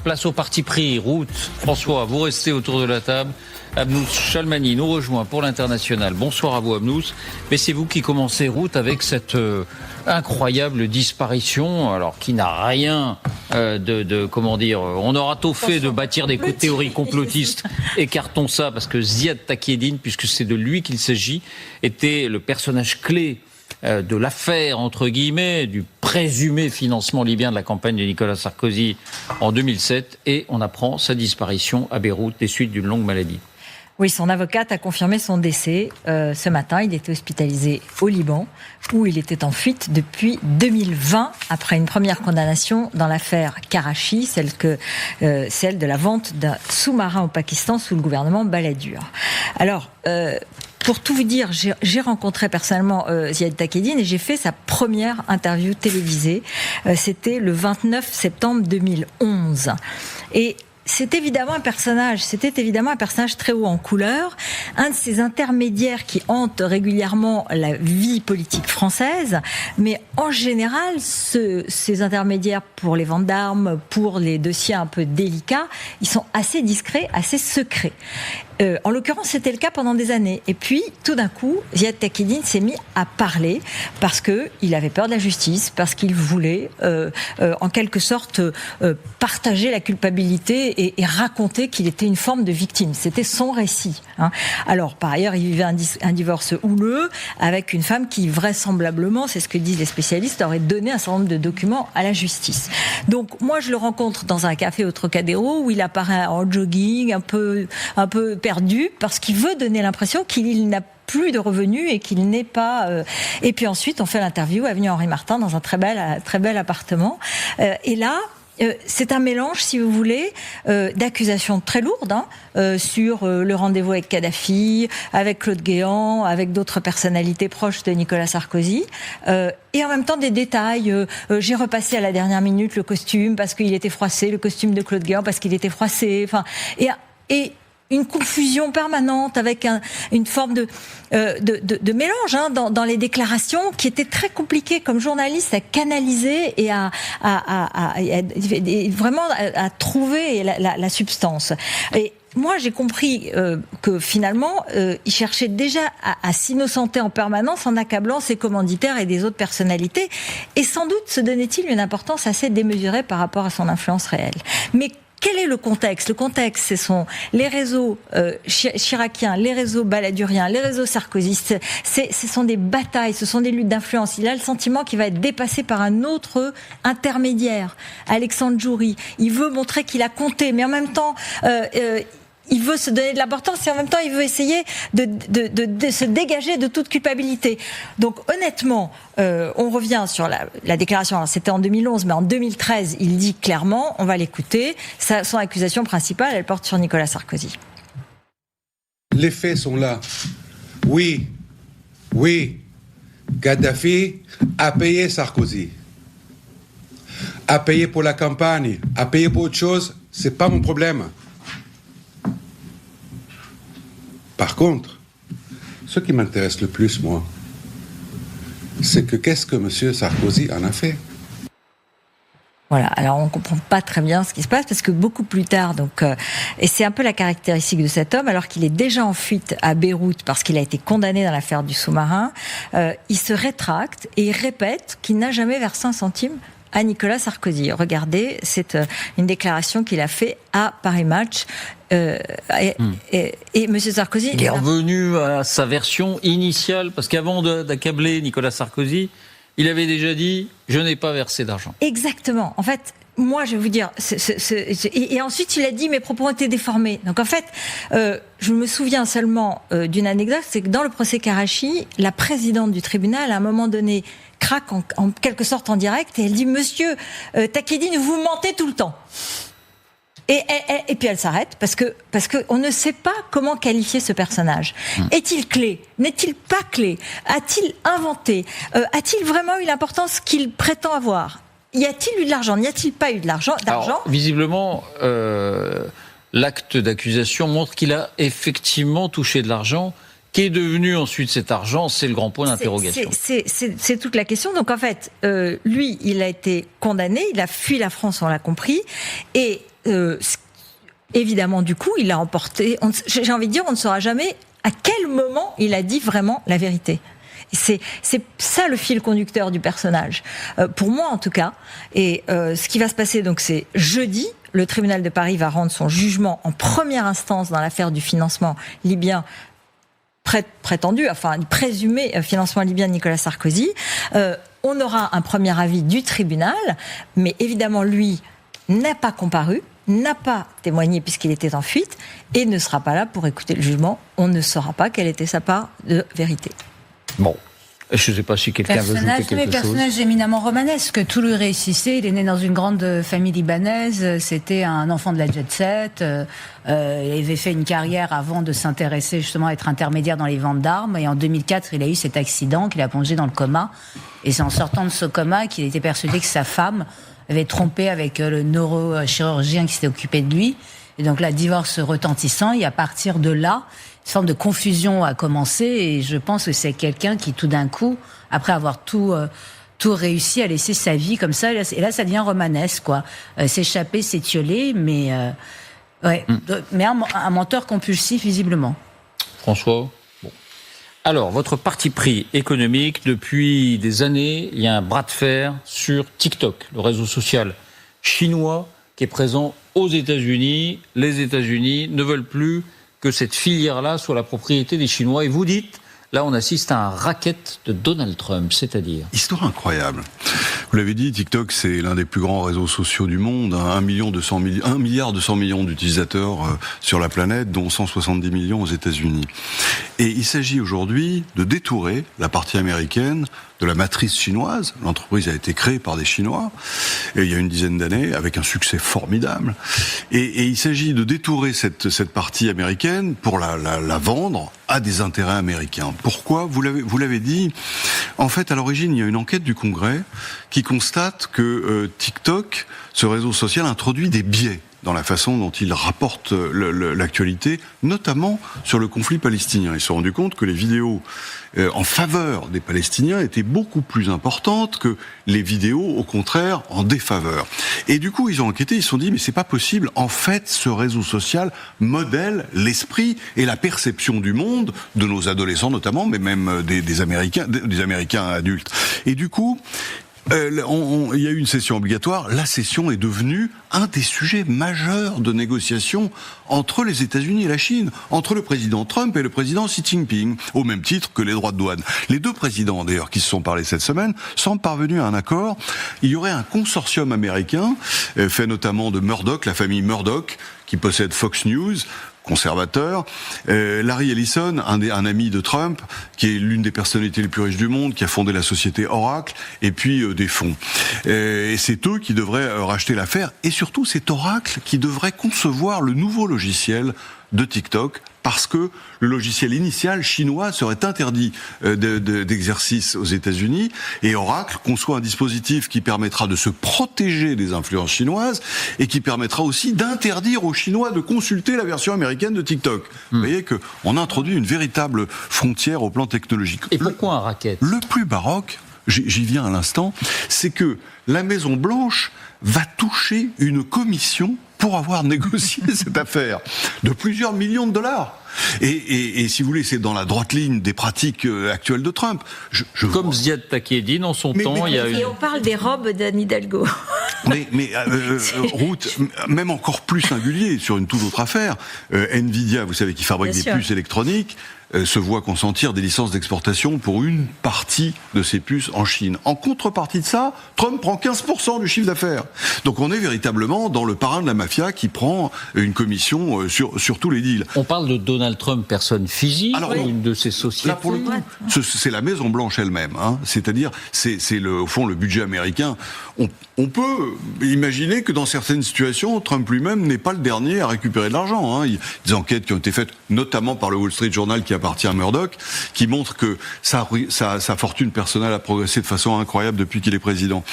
place au parti pris. Route, François, vous restez autour de la table. Abnous Chalmani nous rejoint pour l'International. Bonsoir à vous, Abnous. Mais c'est vous qui commencez Route avec cette incroyable disparition, alors qui n'a rien comment dire, on aura tôt fait de bâtir des théories complotistes. Écartons ça, parce que Ziad Takieddine, puisque c'est de lui qu'il s'agit, était le personnage clé de l'affaire, entre guillemets, du présumé financement libyen de la campagne de Nicolas Sarkozy en 2007, et on apprend sa disparition à Beyrouth des suites d'une longue maladie. Oui, son avocate a confirmé son décès ce matin. Il était hospitalisé au Liban, où il était en fuite depuis 2020, après une première condamnation dans l'affaire Karachi, celle de la vente d'un sous-marin au Pakistan sous le gouvernement Balladur. Alors, pour tout vous dire, j'ai rencontré personnellement Ziad Takieddine et j'ai fait sa première interview télévisée. C'était le 29 septembre 2011. Et c'était évidemment un personnage très haut en couleur, un de ces intermédiaires qui hantent régulièrement la vie politique française, mais en général, ces intermédiaires pour les ventes d'armes, pour les dossiers un peu délicats, ils sont assez discrets, assez secrets. En l'occurrence, c'était le cas pendant des années. Et puis, tout d'un coup, Ziad Takieddine s'est mis à parler parce qu'il avait peur de la justice, parce qu'il voulait, en quelque sorte, partager la culpabilité et raconter qu'il était une forme de victime. C'était son récit. Hein. Alors, par ailleurs, il vivait un divorce houleux avec une femme qui, vraisemblablement, c'est ce que disent les spécialistes, aurait donné un certain nombre de documents à la justice. Donc, moi, je le rencontre dans un café au Trocadéro où il apparaît en jogging, un peu perdu, parce qu'il veut donner l'impression qu'il n'a plus de revenus et qu'il n'est pas... Et puis ensuite, on fait l'interview avenue Henri Martin dans un très bel appartement. Et là, c'est un mélange, si vous voulez, d'accusations très lourdes sur le rendez-vous avec Kadhafi, avec Claude Guéant, avec d'autres personnalités proches de Nicolas Sarkozy, et en même temps des détails. J'ai repassé à la dernière minute le costume parce qu'il était froissé, le costume de Claude Guéant parce qu'il était froissé. Enfin, et une confusion permanente avec une forme de mélange dans les déclarations qui était très compliqué comme journaliste à canaliser et vraiment à trouver la substance. Et moi, j'ai compris que finalement, il cherchait déjà à s'innocenter en permanence en accablant ses commanditaires et des autres personnalités. Et sans doute se donnait-il une importance assez démesurée par rapport à son influence réelle. Mais quel est le contexte ? Le contexte, ce sont les réseaux chiraciens, les réseaux balladuriens, les réseaux sarkozystes. Ce sont des batailles, ce sont des luttes d'influence. Il a le sentiment qu'il va être dépassé par un autre intermédiaire, Alexandre Djouri. Il veut montrer qu'il a compté, mais en même temps... il veut se donner de l'importance et en même temps il veut essayer de se dégager de toute culpabilité. Donc honnêtement, on revient sur la déclaration. Alors, c'était en 2011, mais en 2013, il dit clairement, on va l'écouter, son accusation principale, elle porte sur Nicolas Sarkozy. Les faits sont là. Oui, Kadhafi a payé Sarkozy. A payé pour la campagne, a payé pour autre chose, c'est pas mon problème. Par contre, ce qui m'intéresse le plus, moi, c'est que qu'est-ce que M. Sarkozy en a fait ? Voilà, alors on ne comprend pas très bien ce qui se passe parce que beaucoup plus tard, et c'est un peu la caractéristique de cet homme, alors qu'il est déjà en fuite à Beyrouth parce qu'il a été condamné dans l'affaire du sous-marin, il se rétracte et il répète qu'il n'a jamais versé un centime à Nicolas Sarkozy. Regardez, c'est une déclaration qu'il a fait à Paris Match. Et M. Sarkozy... Il est revenu à sa version initiale, parce qu'avant d'accabler Nicolas Sarkozy, il avait déjà dit « je n'ai pas versé d'argent ». Exactement. En fait, moi, je vais vous dire... Et ensuite, il a dit « mes propos ont été déformés ». Donc en fait, je me souviens seulement d'une anecdote, c'est que dans le procès Karachi, la présidente du tribunal, à un moment donné, craque en quelque sorte en direct, et elle dit « Monsieur Takieddine, vous mentez tout le temps ». Et puis elle s'arrête parce que on ne sait pas comment qualifier ce personnage. Est-il clé ? N'est-il pas clé ? A-t-il inventé ? A-t-il vraiment eu l'importance qu'il prétend avoir ? Y a-t-il eu de l'argent ? N'y a-t-il pas eu de l'argent ? Alors, visiblement, l'acte d'accusation montre qu'il a effectivement touché de l'argent. Qu'est devenu ensuite cet argent ? C'est le grand point d'interrogation. C'est toute la question. Donc en fait, lui, il a été condamné, il a fui la France, on l'a compris, et évidemment, du coup, il a emporté. J'ai envie de dire, on ne saura jamais à quel moment il a dit vraiment la vérité. C'est ça le fil conducteur du personnage, pour moi en tout cas. Et ce qui va se passer, donc, c'est jeudi. Le tribunal de Paris va rendre son jugement en première instance dans l'affaire du financement libyen prétendu, enfin présumé financement libyen de Nicolas Sarkozy. On aura un premier avis du tribunal, mais évidemment lui n'a pas comparu, n'a pas témoigné puisqu'il était en fuite et ne sera pas là pour écouter le jugement. On ne saura pas quelle était sa part de vérité. Bon. Je ne sais pas si quelqu'un veut ajouter quelque chose. Personnage éminemment romanesque. Tout lui réussissait. Il est né dans une grande famille libanaise. C'était un enfant de la jet set. Il avait fait une carrière avant de s'intéresser justement à être intermédiaire dans les ventes d'armes. Et en 2004, il a eu cet accident qui l'a plongé dans le coma. Et c'est en sortant de ce coma qu'il était persuadé que sa femme avait trompé avec le neurochirurgien qui s'était occupé de lui. Et donc là, divorce retentissant. Et à partir de là, une forme de confusion a commencé et je pense que c'est quelqu'un qui tout d'un coup, après avoir tout réussi, a laissé sa vie comme ça. Et là ça devient romanesque, quoi. S'échapper, s'étioler, mais mais un menteur compulsif visiblement. François. Bon. Alors, votre parti pris économique, depuis des années, il y a un bras de fer sur TikTok, le réseau social chinois qui est présent aux États-Unis. Les États-Unis ne veulent plus que cette filière-là soit la propriété des Chinois. Et vous dites, là on assiste à un racket de Donald Trump, c'est-à-dire... Histoire incroyable. Vous l'avez dit, TikTok c'est l'un des plus grands réseaux sociaux du monde, 1 milliard 200 millions d'utilisateurs sur la planète, dont 170 millions aux États-Unis. Et il s'agit aujourd'hui de détourer la partie américaine de la matrice chinoise. L'entreprise a été créée par des Chinois il y a une dizaine d'années avec un succès formidable. Et il s'agit de détourer cette partie américaine pour la vendre à des intérêts américains. Pourquoi ? Vous l'avez dit. En fait, à l'origine, il y a une enquête du Congrès qui constate que TikTok, ce réseau social, introduit des biais dans la façon dont il rapporte l'actualité, notamment sur le conflit palestinien. Ils se sont rendus compte que les vidéos en faveur des Palestiniens étaient beaucoup plus importantes que les vidéos, au contraire, en défaveur. Et du coup, ils ont enquêté, ils se sont dit, mais c'est pas possible. En fait, ce réseau social modèle l'esprit et la perception du monde, de nos adolescents notamment, mais même des Américains adultes. Et du coup, il y a eu une session obligatoire. La session est devenue un des sujets majeurs de négociation entre les États-Unis et la Chine, entre le président Trump et le président Xi Jinping, au même titre que les droits de douane. Les deux présidents, d'ailleurs, qui se sont parlé cette semaine, sont parvenus à un accord. Il y aurait un consortium américain, fait notamment de Murdoch, la famille Murdoch, qui possède Fox News, conservateur. Larry Ellison, un ami de Trump, qui est l'une des personnalités les plus riches du monde, qui a fondé la société Oracle, et puis des fonds. Et c'est eux qui devraient racheter l'affaire, et surtout c'est Oracle qui devrait concevoir le nouveau logiciel de TikTok, parce que le logiciel initial chinois serait interdit d'exercice aux États-Unis, et Oracle conçoit un dispositif qui permettra de se protéger des influences chinoises et qui permettra aussi d'interdire aux Chinois de consulter la version américaine de TikTok. Vous voyez qu'on introduit une véritable frontière au plan technologique. Et pourquoi un racket ? Le plus baroque, j'y viens à l'instant, c'est que la Maison-Blanche va toucher une commission pour avoir négocié cette affaire de plusieurs millions de dollars. Et si vous voulez, c'est dans la droite ligne des pratiques actuelles de Trump. Comme Ziad Takieddine, dans son temps, il y a eu... Et on parle des robes d'Anne Hidalgo. Ruth, même encore plus singulier sur une toute autre affaire, Nvidia, vous savez, qui fabrique des puces électroniques, se voit consentir des licences d'exportation pour une partie de ces puces en Chine. En contrepartie de ça, Trump prend 15% du chiffre d'affaires. Donc on est véritablement dans le parrain de la mafia qui prend une commission sur tous les deals. On parle de Donald Trump, personne physique, une de ses sociétés. Là, pour le coup, c'est la Maison-Blanche elle-même. C'est-à-dire, c'est au fond le budget américain. On peut imaginer que dans certaines situations, Trump lui-même n'est pas le dernier à récupérer de l'argent. Il y a des enquêtes qui ont été faites, notamment par le Wall Street Journal qui appartient à Murdoch, qui montrent que sa fortune personnelle a progressé de façon incroyable depuis qu'il est président.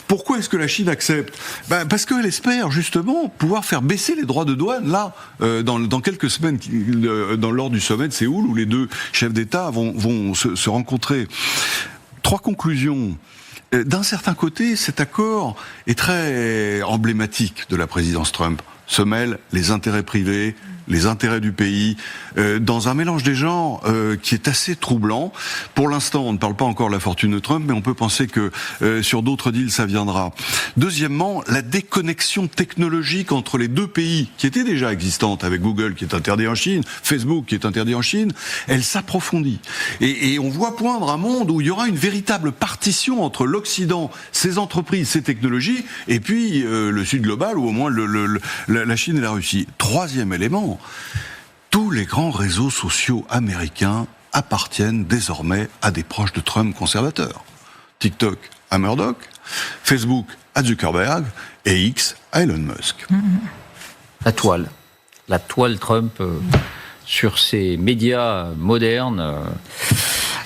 Pourquoi est-ce que la Chine accepte ? Parce qu'elle espère justement pouvoir faire baisser les droits de douane là, dans quelques semaines, lors du sommet de Séoul, où les deux chefs d'État vont se rencontrer. 3 conclusions. D'un certain côté, cet accord est très emblématique de la présidence Trump. se mêlent les intérêts privés, les intérêts du pays, dans un mélange des genres qui est assez troublant. Pour l'instant, on ne parle pas encore de la fortune de Trump, mais on peut penser que sur d'autres deals, ça viendra. Deuxièmement, la déconnexion technologique entre les deux pays, qui était déjà existante avec Google, qui est interdit en Chine, Facebook, qui est interdit en Chine, elle s'approfondit. Et on voit poindre un monde où il y aura une véritable partition entre l'Occident, ses entreprises, ses technologies, et puis le Sud global, ou au moins la Chine et la Russie. Troisième élément, tous les grands réseaux sociaux américains appartiennent désormais à des proches de Trump conservateurs. TikTok à Murdoch, Facebook à Zuckerberg et X à Elon Musk. La toile Trump sur ces médias modernes.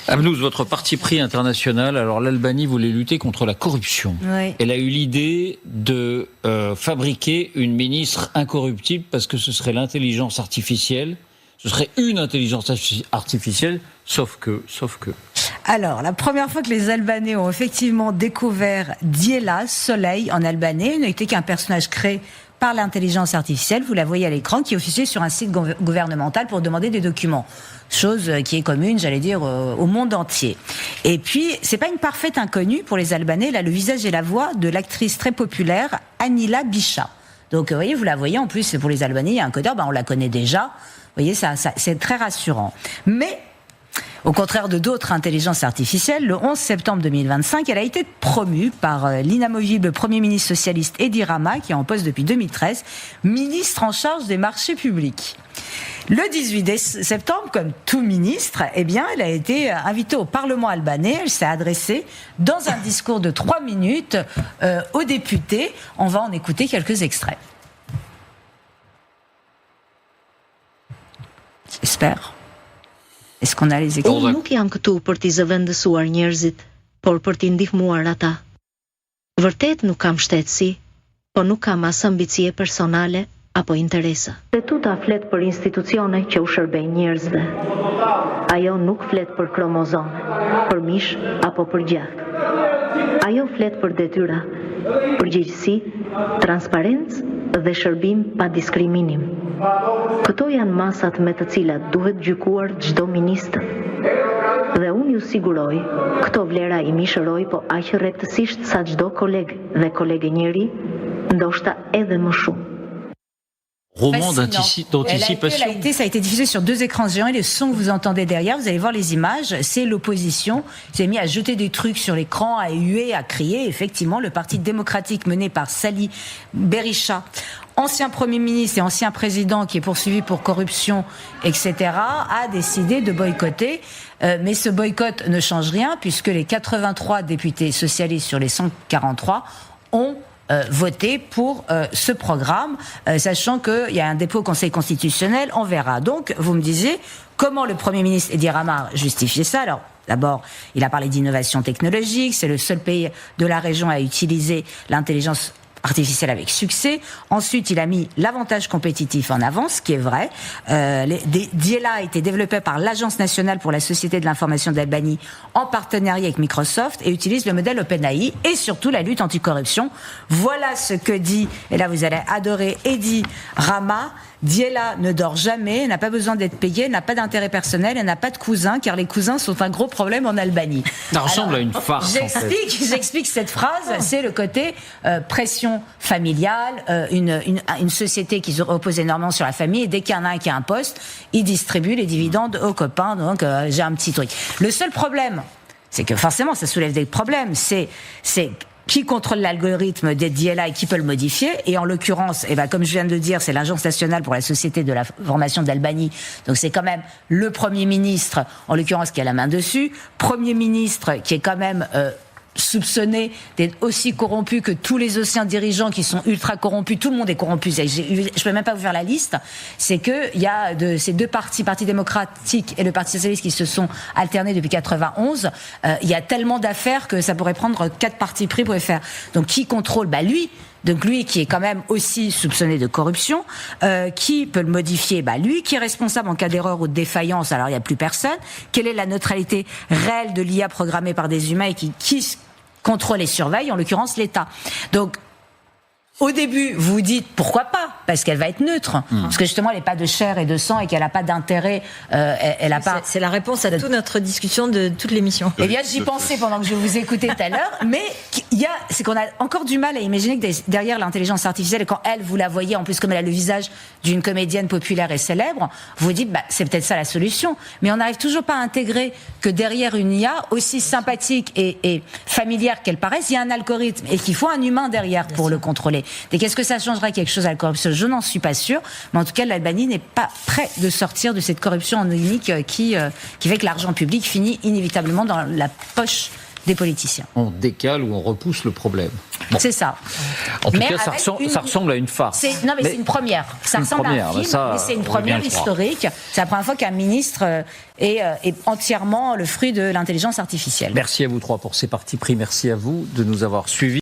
Abnouz, votre parti pris international, alors l'Albanie voulait lutter contre la corruption. Oui. Elle a eu l'idée de fabriquer une ministre incorruptible parce que ce serait l'intelligence artificielle. Ce serait une intelligence artificielle, sauf que... Alors, la première fois que les Albanais ont effectivement découvert Diela, Soleil, en albanais, n'était qu'un personnage créé par l'intelligence artificielle, vous la voyez à l'écran, qui officiait sur un site gouvernemental pour demander des documents. Chose qui est commune, j'allais dire, au monde entier. Et puis, c'est pas une parfaite inconnue pour les Albanais, là, le visage et la voix de l'actrice très populaire Anila Bisha. Donc, vous la voyez, en plus, pour les Albanais, il y a un codeur, on la connaît déjà. Vous voyez, ça, c'est très rassurant. Mais, au contraire de d'autres intelligences artificielles, le 11 septembre 2025, elle a été promue par l'inamovible Premier ministre socialiste Edi Rama, qui est en poste depuis 2013, ministre en charge des marchés publics. Le 18 septembre, comme tout ministre, elle a été invitée au Parlement albanais. Elle s'est adressée dans un discours de 3 minutes aux députés. On va en écouter quelques extraits. J'espère. Est-ce qu'on a les extraits? Unë nuk jam këtu për t'i zëvendësuar njerëzit, por për t'i ndihmuar ata. Vërtet nuk kam shtetësi, po nuk kam as ambicie personale apo interesa. Tuta flet për institucione që u shërbejnë njerëzve. Ajo nuk flet për kromozome, për mish apo për gjak. Ajo flet për detyra, përgjegjësi, transparencë dhe shërbim pa diskriminim. Këto janë masat me të cilat duhet gjykuar çdo ministër. Dhe unë ju siguroj, këto vlera I mishëroj po aq rreptësisht sa çdo koleg dhe kolege njeri, ndoshta edhe më shumë. Roman d'anticipation. Ça a été diffusé sur 2 écrans géants et le son que vous entendez derrière, vous allez voir les images, c'est l'opposition. Ils s'est mis à jeter des trucs sur l'écran, à huer, à crier. Effectivement, le Parti démocratique mené par Salih Berisha, ancien Premier ministre et ancien président qui est poursuivi pour corruption, etc., a décidé de boycotter. Mais ce boycott ne change rien puisque les 83 députés socialistes sur les 143 ont voter pour ce programme, sachant qu'il y a un dépôt au Conseil constitutionnel, on verra. Donc, vous me disiez, comment le Premier ministre Edi Rama justifiait ça? Alors, d'abord, il a parlé d'innovation technologique, c'est le seul pays de la région à utiliser l'intelligence artificielle avec succès. Ensuite, il a mis l'avantage compétitif en avant, ce qui est vrai. Diela a été développé par l'Agence nationale pour la société de l'information d'Albanie en partenariat avec Microsoft et utilise le modèle OpenAI et surtout la lutte anticorruption. Voilà ce que dit, et là vous allez adorer Edi Rama, Diela ne dort jamais, elle n'a pas besoin d'être payée, elle n'a pas d'intérêt personnel, elle n'a pas de cousins, car les cousins sont un gros problème en Albanie. Ça ressemble à une farce. J'explique cette phrase, c'est le côté pression familiale, une société qui repose énormément sur la famille, et dès qu'il y en a un qui a un poste, il distribue les dividendes aux copains, donc j'ai un petit truc. Le seul problème, c'est que forcément ça soulève des problèmes, c'est qui contrôle l'algorithme des Diela et qui peut le modifier. Et en l'occurrence, comme je viens de le dire, c'est l'Agence nationale pour la société de l'information d'Albanie. Donc c'est quand même le Premier ministre, en l'occurrence, qui a la main dessus. Premier ministre qui est quand même soupçonné d'être aussi corrompu que tous les anciens dirigeants qui sont ultra corrompus. Tout le monde est corrompu. Je peux même pas vous faire la liste. C'est que il y a de ces 2 partis, Parti démocratique et le Parti socialiste, qui se sont alternés depuis 91. Il y a tellement d'affaires que ça pourrait prendre 4 partis pris pour les faire. Donc qui contrôle? Lui. Donc lui qui est quand même aussi soupçonné de corruption, qui peut le modifier? Lui qui est responsable en cas d'erreur ou de défaillance, alors il n'y a plus personne. Quelle est la neutralité réelle de l'IA programmée par des humains et qui contrôle et surveille, en l'occurrence l'État? Donc Au début, vous dites pourquoi pas, parce qu'elle va être neutre, parce que justement elle n'est pas de chair et de sang et qu'elle n'a pas d'intérêt. Elle a pas. C'est la réponse à toute notre discussion de toute l'émission. Eh bien, j'y pensais pendant que je vous écoutais tout à l'heure, mais c'est qu'on a encore du mal à imaginer que derrière l'intelligence artificielle, quand elle, vous la voyez, en plus comme elle a le visage d'une comédienne populaire et célèbre, vous vous dites, c'est peut-être ça la solution. Mais on n'arrive toujours pas à intégrer que derrière une IA, aussi sympathique et familière qu'elle paraisse, il y a un algorithme et qu'il faut un humain derrière pour le contrôler. Et qu'est-ce que ça changerait quelque chose à la corruption? Je n'en suis pas sûre, mais en tout cas, l'Albanie n'est pas prêt de sortir de cette corruption endémique qui fait que l'argent public finit inévitablement dans la poche des politiciens. On décale ou on repousse le problème. Bon. C'est ça. En tout cas, ça ressemble à une farce. C'est une première. Ça ressemble à un film, mais c'est une première historique. C'est la première fois qu'un ministre est entièrement le fruit de l'intelligence artificielle. Merci à vous trois pour ces partis pris. Merci à vous de nous avoir suivis.